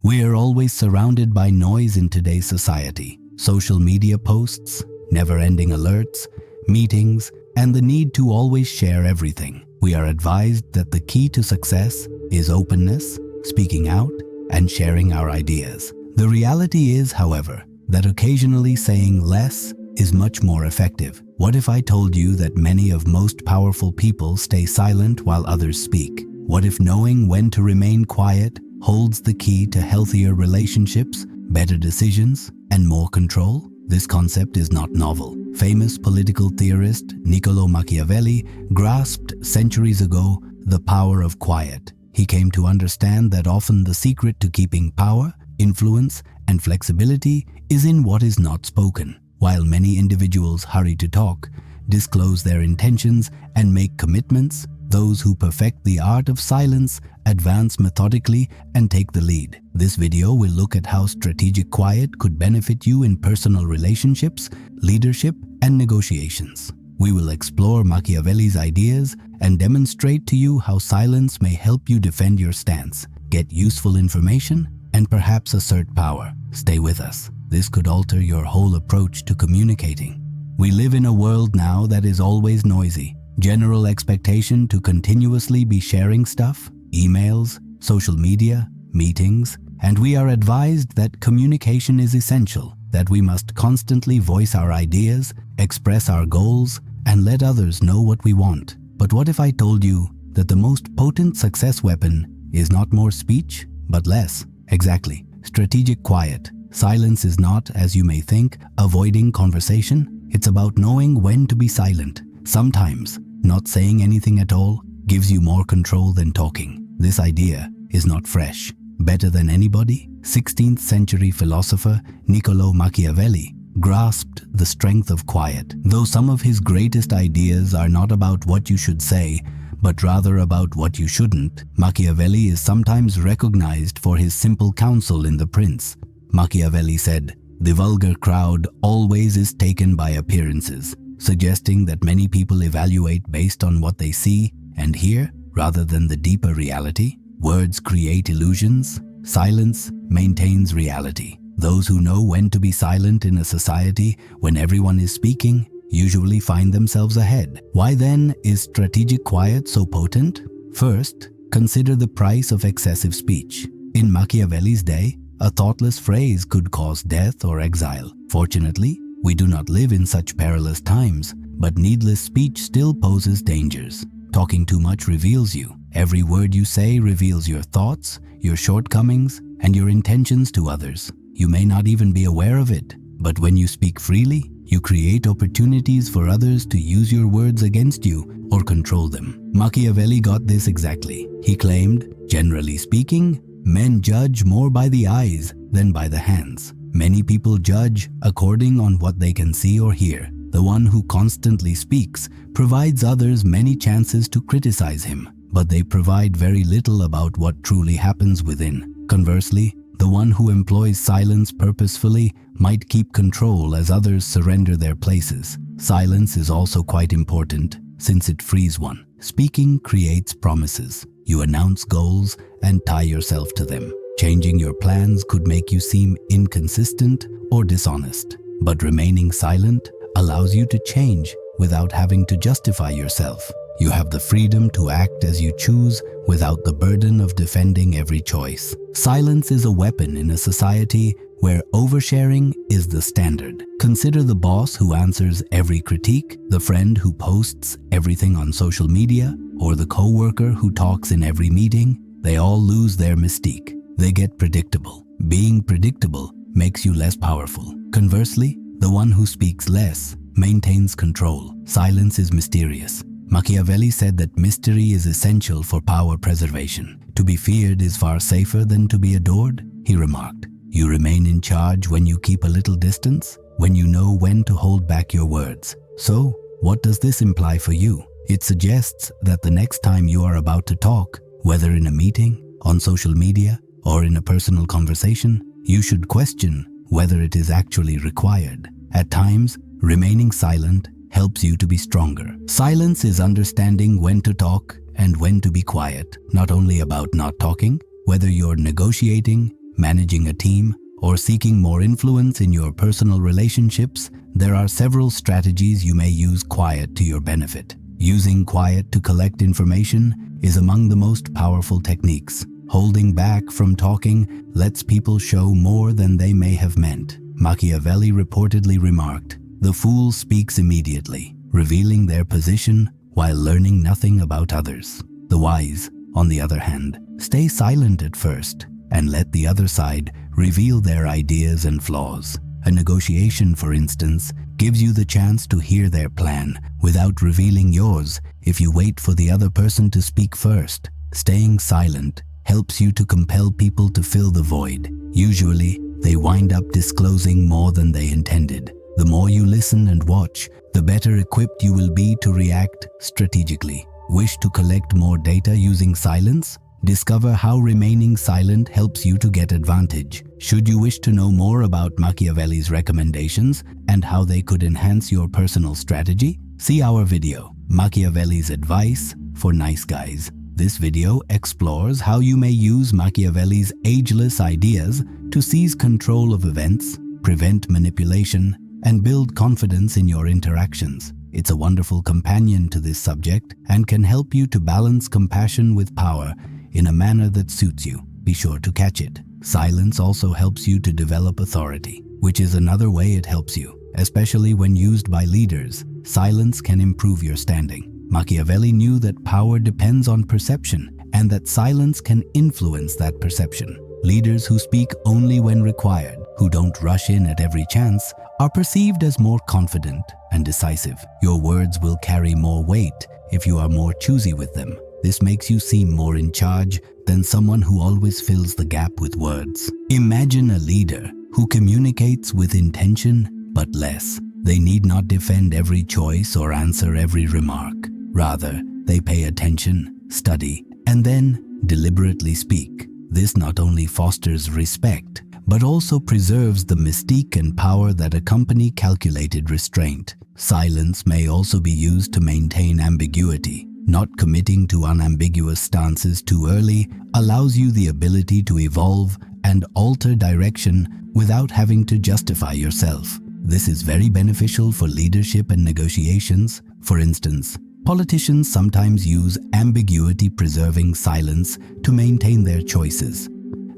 We are always surrounded by noise in today's society. Social media posts, never-ending alerts, meetings, and the need to always share everything. We are advised that the key to success is openness, speaking out, and sharing our ideas. The reality is, however, that occasionally saying less is much more effective. What if I told you that many of most powerful people stay silent while others speak? What if knowing when to remain quiet holds the key to healthier relationships, better decisions, and more control? This concept is not novel. Famous political theorist Niccolo Machiavelli grasped centuries ago the power of quiet. He came to understand that often the secret to keeping power, influence, and flexibility is in what is not spoken. While many individuals hurry to talk, disclose their intentions, and make commitments, those who perfect the art of silence advance methodically and take the lead. This video will look at how strategic quiet could benefit you in personal relationships, leadership, and negotiations. We will explore Machiavelli's ideas and demonstrate to you how silence may help you defend your stance, get useful information, and perhaps assert power. Stay with us. This could alter your whole approach to communicating. We live in a world now that is always noisy. General expectation to continuously be sharing stuff, emails, social media, meetings, and we are advised that communication is essential, that we must constantly voice our ideas, express our goals, and let others know what we want. But what if I told you that the most potent success weapon is not more speech, but less? Exactly. Strategic quiet. Silence is not, as you may think, avoiding conversation. It's about knowing when to be silent. Sometimes, not saying anything at all gives you more control than talking. This idea is not fresh. Better than anybody, 16th century philosopher Niccolo Machiavelli grasped the strength of quiet. Though some of his greatest ideas are not about what you should say, but rather about what you shouldn't, Machiavelli is sometimes recognized for his simple counsel in The Prince. Machiavelli said, "The vulgar crowd always is taken by appearances," suggesting that many people evaluate based on what they see and hear rather than the deeper reality. Words create illusions. Silence maintains reality. Those who know when to be silent in a society when everyone is speaking usually find themselves ahead. Why then is strategic quiet so potent? First, consider the price of excessive speech. In Machiavelli's day, a thoughtless phrase could cause death or exile. Fortunately, we do not live in such perilous times, but needless speech still poses dangers. Talking too much reveals you. Every word you say reveals your thoughts, your shortcomings, and your intentions to others. You may not even be aware of it, but when you speak freely, you create opportunities for others to use your words against you or control them. Machiavelli got this exactly. He claimed, generally speaking, men judge more by the eyes than by the hands. Many people judge according on what they can see or hear. The one who constantly speaks provides others many chances to criticize him, but they provide very little about what truly happens within. Conversely, the one who employs silence purposefully might keep control as others surrender their places. Silence is also quite important since it frees one. Speaking creates promises. You announce goals and tie yourself to them. Changing your plans could make you seem inconsistent or dishonest, but remaining silent allows you to change without having to justify yourself. You have the freedom to act as you choose without the burden of defending every choice. Silence is a weapon in a society where oversharing is the standard. Consider the boss who answers every critique, the friend who posts everything on social media, or the coworker who talks in every meeting. They all lose their mystique. They get predictable. Being predictable makes you less powerful. Conversely, the one who speaks less maintains control. Silence is mysterious. Machiavelli said that mystery is essential for power preservation. To be feared is far safer than to be adored, he remarked. You remain in charge when you keep a little distance, when you know when to hold back your words. So, what does this imply for you? It suggests that the next time you are about to talk, whether in a meeting, on social media, or in a personal conversation, you should question whether it is actually required. At times, remaining silent helps you to be stronger. Silence is understanding when to talk and when to be quiet, not only about not talking. Whether you're negotiating, managing a team, or seeking more influence in your personal relationships, there are several strategies you may use quiet to your benefit. Using quiet to collect information is among the most powerful techniques. Holding back from talking lets people show more than they may have meant. Machiavelli reportedly remarked, "The fool speaks immediately, revealing their position while learning nothing about others. The wise, on the other hand, stay silent at first and let the other side reveal their ideas and flaws." A negotiation, for instance, gives you the chance to hear their plan without revealing yours if you wait for the other person to speak first. Staying silent helps you to compel people to fill the void. Usually, they wind up disclosing more than they intended. The more you listen and watch, the better equipped you will be to react strategically. Wish to collect more data using silence? Discover how remaining silent helps you to get advantage. Should you wish to know more about Machiavelli's recommendations and how they could enhance your personal strategy, see our video, Machiavelli's Advice for Nice Guys. This video explores how you may use Machiavelli's ageless ideas to seize control of events, prevent manipulation, and build confidence in your interactions. It's a wonderful companion to this subject and can help you to balance compassion with power in a manner that suits you. Be sure to catch it. Silence also helps you to develop authority, which is another way it helps you, especially when used by leaders. Silence can improve your standing. Machiavelli knew that power depends on perception and that silence can influence that perception. Leaders who speak only when required, who don't rush in at every chance, are perceived as more confident and decisive. Your words will carry more weight if you are more choosy with them. This makes you seem more in charge than someone who always fills the gap with words. Imagine a leader who communicates with intention but less. They need not defend every choice or answer every remark. Rather, they pay attention, study, and then deliberately speak. This not only fosters respect, but also preserves the mystique and power that accompany calculated restraint. Silence may also be used to maintain ambiguity. Not committing to unambiguous stances too early allows you the ability to evolve and alter direction without having to justify yourself. This is very beneficial for leadership and negotiations. For instance, politicians sometimes use ambiguity-preserving silence to maintain their choices.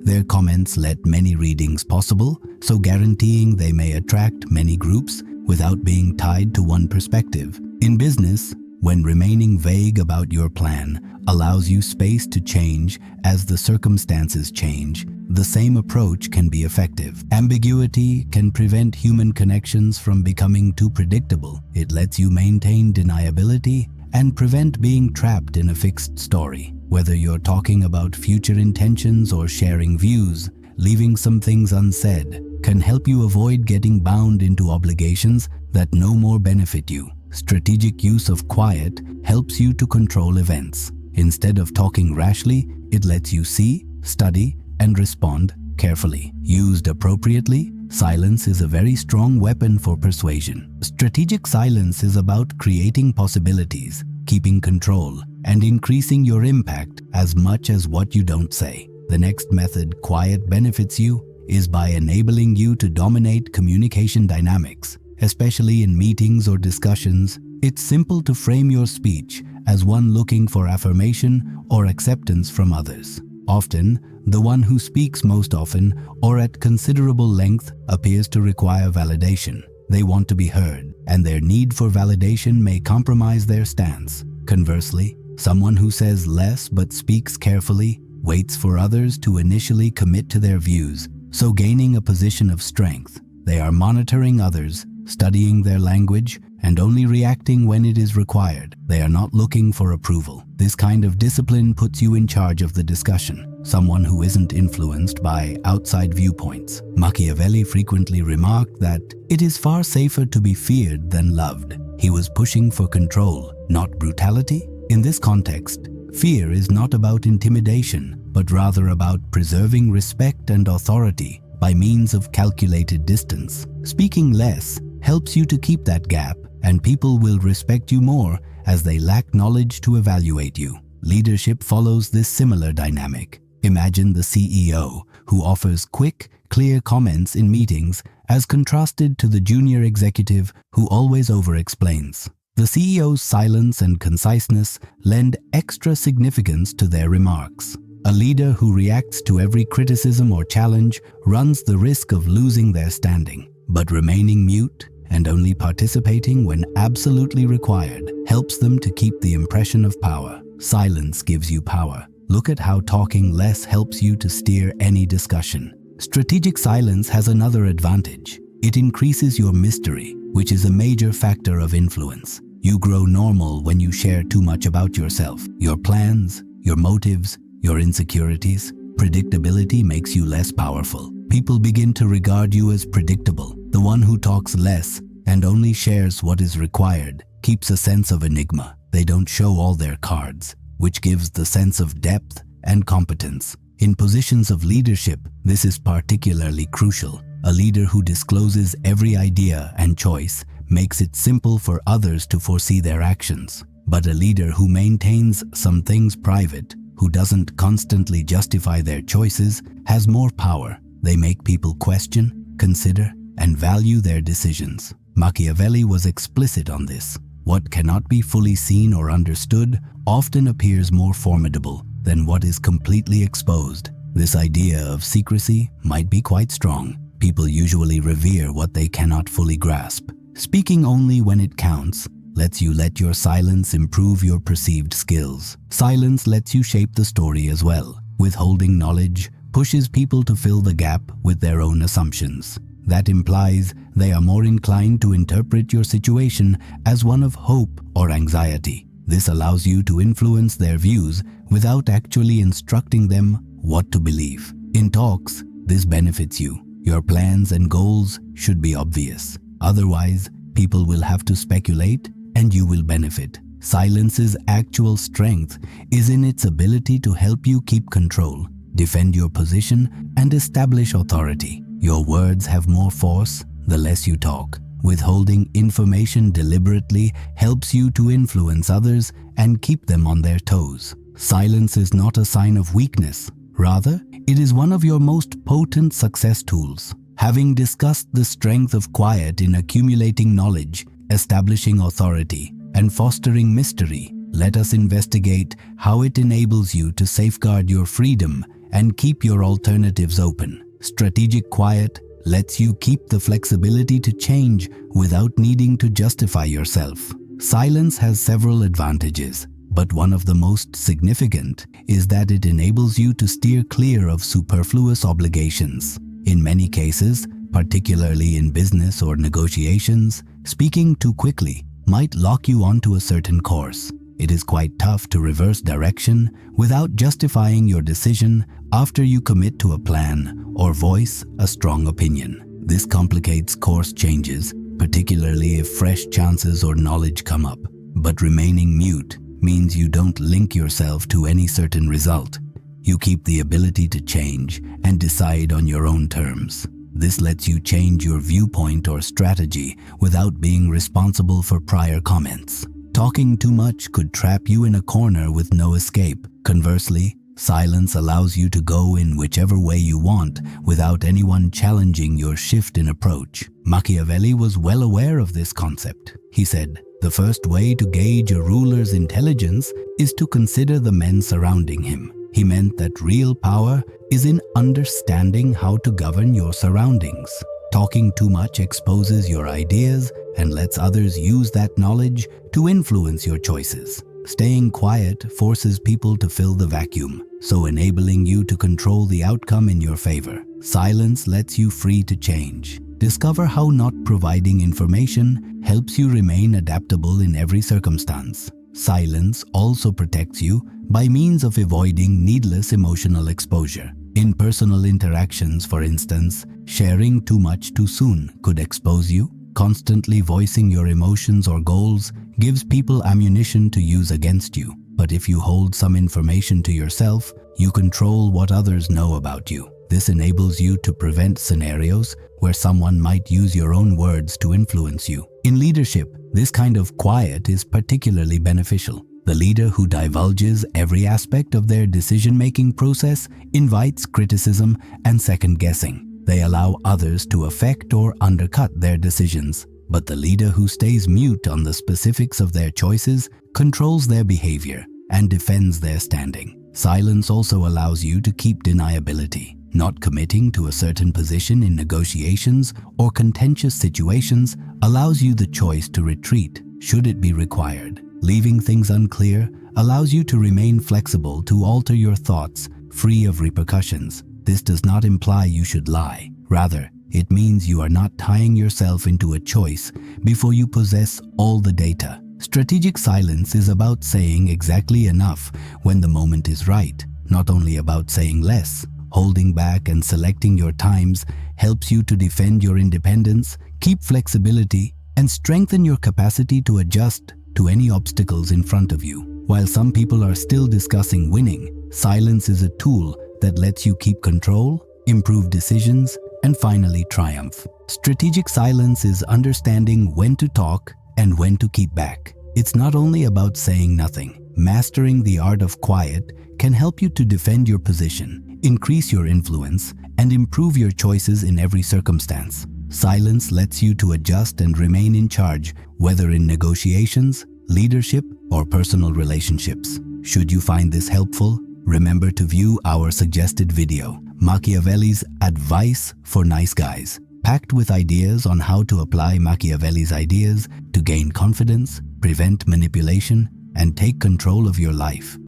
Their comments let many readings possible, so guaranteeing they may attract many groups without being tied to one perspective. In business, when remaining vague about your plan allows you space to change as the circumstances change, the same approach can be effective. Ambiguity can prevent human connections from becoming too predictable. It lets you maintain deniability and prevent being trapped in a fixed story. Whether you're talking about future intentions or sharing views, leaving some things unsaid can help you avoid getting bound into obligations that no more benefit you. Strategic use of quiet helps you to control events. Instead of talking rashly, it lets you see, study, and respond carefully. Used appropriately, silence is a very strong weapon for persuasion. Strategic silence is about creating possibilities, keeping control, and increasing your impact as much as what you don't say. The next method quiet benefits you is by enabling you to dominate communication dynamics. Especially in meetings or discussions, it's simple to frame your speech as one looking for affirmation or acceptance from others. Often, the one who speaks most often or at considerable length appears to require validation. They want to be heard, and their need for validation may compromise their stance. Conversely, someone who says less but speaks carefully waits for others to initially commit to their views, so gaining a position of strength. They are monitoring others, studying their language, and only reacting when it is required. They are not looking for approval. This kind of discipline puts you in charge of the discussion, someone who isn't influenced by outside viewpoints. Machiavelli frequently remarked that it is far safer to be feared than loved. He was pushing for control, not brutality. In this context, fear is not about intimidation, but rather about preserving respect and authority by means of calculated distance. Speaking less helps you to keep that gap, and people will respect you more as they lack knowledge to evaluate you. Leadership follows this similar dynamic. Imagine the CEO who offers quick, clear comments in meetings as contrasted to the junior executive who always over-explains. The CEO's silence and conciseness lend extra significance to their remarks. A leader who reacts to every criticism or challenge runs the risk of losing their standing, but remaining mute and only participating when absolutely required helps them to keep the impression of power. Silence gives you power. Look at how talking less helps you to steer any discussion. Strategic silence has another advantage. It increases your mystery, which is a major factor of influence. You grow normal when you share too much about yourself, your plans, your motives, your insecurities. Predictability makes you less powerful. People begin to regard you as predictable. The one who talks less and only shares what is required keeps a sense of enigma. They don't show all their cards, which gives the sense of depth and competence. In positions of leadership, this is particularly crucial. A leader who discloses every idea and choice makes it simple for others to foresee their actions. But a leader who maintains some things private, who doesn't constantly justify their choices, has more power. They make people question, consider, and value their decisions. Machiavelli was explicit on this. What cannot be fully seen or understood often appears more formidable than what is completely exposed. This idea of secrecy might be quite strong. People usually revere what they cannot fully grasp. Speaking only when it counts lets you let your silence improve your perceived skills. Silence lets you shape the story as well. Withholding knowledge pushes people to fill the gap with their own assumptions. That implies they are more inclined to interpret your situation as one of hope or anxiety. This allows you to influence their views without actually instructing them what to believe. In talks, this benefits you. Your plans and goals should be obvious. Otherwise, people will have to speculate and you will benefit. Silence's actual strength is in its ability to help you keep control, defend your position, and establish authority. Your words have more force the less you talk. Withholding information deliberately helps you to influence others and keep them on their toes. Silence is not a sign of weakness. Rather, it is one of your most potent success tools. Having discussed the strength of quiet in accumulating knowledge, establishing authority, and fostering mystery, let us investigate how it enables you to safeguard your freedom and keep your alternatives open. Strategic quiet lets you keep the flexibility to change without needing to justify yourself. Silence has several advantages, but one of the most significant is that it enables you to steer clear of superfluous obligations. In many cases, particularly in business or negotiations, speaking too quickly might lock you onto a certain course. It is quite tough to reverse direction without justifying your decision after you commit to a plan or voice a strong opinion. This complicates course changes, particularly if fresh chances or knowledge come up. But remaining mute means you don't link yourself to any certain result. You keep the ability to change and decide on your own terms. This lets you change your viewpoint or strategy without being responsible for prior comments. Talking too much could trap you in a corner with no escape. Conversely, silence allows you to go in whichever way you want without anyone challenging your shift in approach. Machiavelli was well aware of this concept. He said, "The first way to gauge a ruler's intelligence is to consider the men surrounding him." He meant that real power is in understanding how to govern your surroundings. Talking too much exposes your ideas and lets others use that knowledge to influence your choices. Staying quiet forces people to fill the vacuum, so enabling you to control the outcome in your favor. Silence lets you free to change. Discover how not providing information helps you remain adaptable in every circumstance. Silence also protects you by means of avoiding needless emotional exposure. In personal interactions, for instance, sharing too much too soon could expose you. Constantly voicing your emotions or goals gives people ammunition to use against you. But if you hold some information to yourself, you control what others know about you. This enables you to prevent scenarios where someone might use your own words to influence you. In leadership, this kind of quiet is particularly beneficial. The leader who divulges every aspect of their decision-making process invites criticism and second-guessing. They allow others to affect or undercut their decisions. But the leader who stays mute on the specifics of their choices controls their behavior and defends their standing. Silence also allows you to keep deniability. Not committing to a certain position in negotiations or contentious situations allows you the choice to retreat should it be required. Leaving things unclear allows you to remain flexible to alter your thoughts, free of repercussions. This does not imply you should lie. Rather, it means you are not tying yourself into a choice before you possess all the data. Strategic silence is about saying exactly enough when the moment is right, not only about saying less. Holding back and selecting your times helps you to defend your independence, keep flexibility, and strengthen your capacity to adjust to any obstacles in front of you. While some people are still discussing winning, silence is a tool that lets you keep control, improve decisions, and finally triumph. Strategic silence is understanding when to talk and when to keep back. It's not only about saying nothing. Mastering the art of quiet can help you to defend your position, increase your influence, and improve your choices in every circumstance. Silence lets you to adjust and remain in charge, whether in negotiations, leadership, or personal relationships. Should you find this helpful, remember to view our suggested video, Machiavelli's Advice for Nice Guys, packed with ideas on how to apply Machiavelli's ideas to gain confidence, prevent manipulation, and take control of your life.